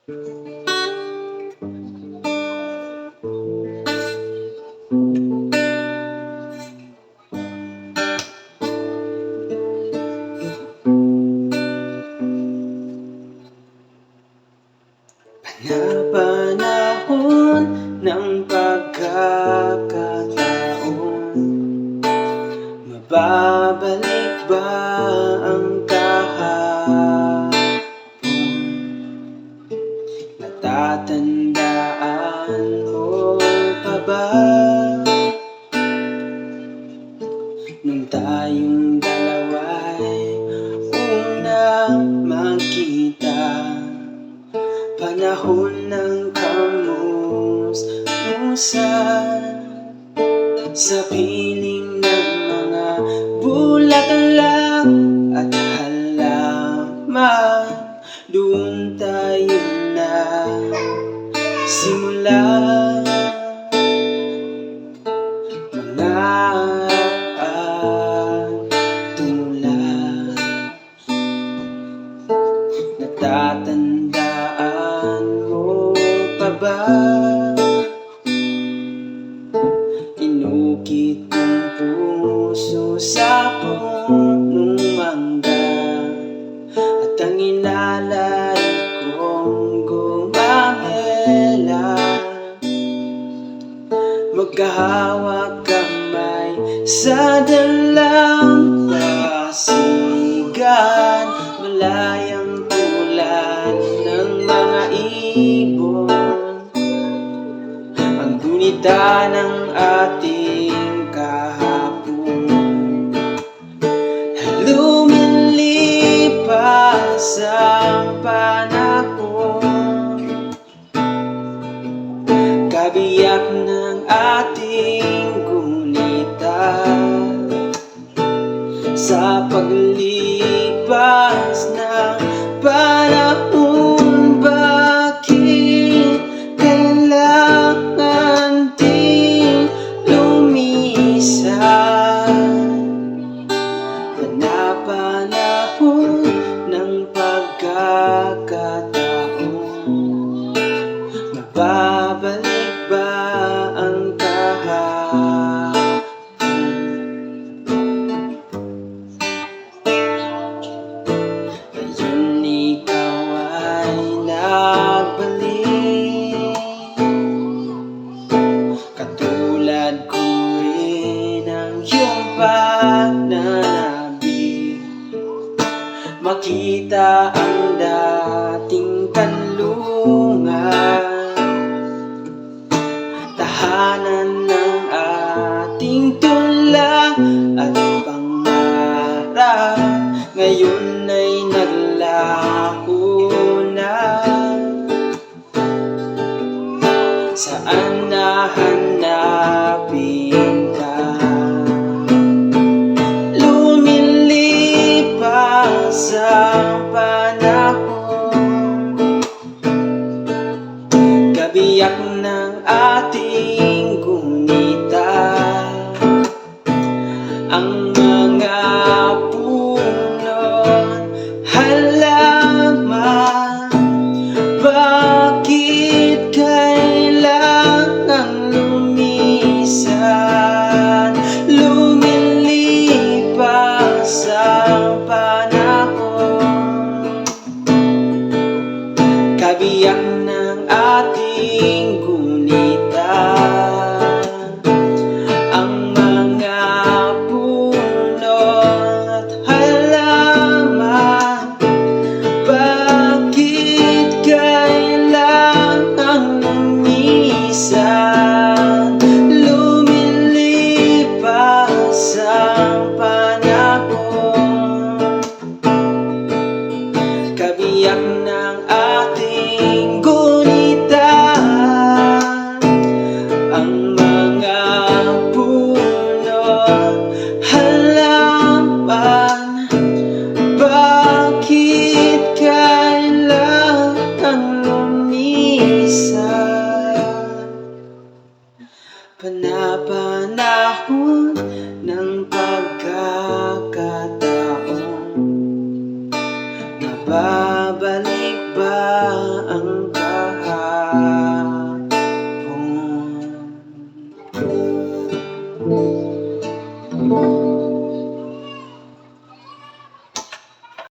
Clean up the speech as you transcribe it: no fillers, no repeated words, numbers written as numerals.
Napanahon ng pagkakataon, mababalik ba ang kahapon? Natatandaan mo pa ba nung tayong dalawa'y unang magkita? Panahon ng kamusmusan sa piling ng mga bulaklak at halaman. Doon tayo na simula mangarap at tumula. Natatandaan mo pa ba? Inukit kong puso sa punong mangga, at ang inalay kong gumamela. Magkahawak kamay sa dalampasigan, malayang tulad ng mga ibon. Ang gunita ng ating kahapon, lumilipas ang panahon. Kabiyak ng ating gunita sa paglipas ng panahon. Bakit kailangan din lumisan? Panapanahon ng pagkakataon, mababalik ba ang kahapon? Ngayon ikaw ay nagbalik, katulad ko rin ang iyong pananabik. Makita ang dating kanlungan, tahanan ng ating tula at pangarap. Ngayon ay naglaho na. Saan nahanapin ka? Lumilipas ang panahon, kabiyak ng ating gunita. Ang mga puno't halaman, bakit kailangang lumisan? Lumilipas ang panahon, kabiyak ng ating gunita. Ang mga puno't halaman, bakit kailangang lumisan? Lumilipas ang panahon, kabiyak ng ating gunita. ang kahapon.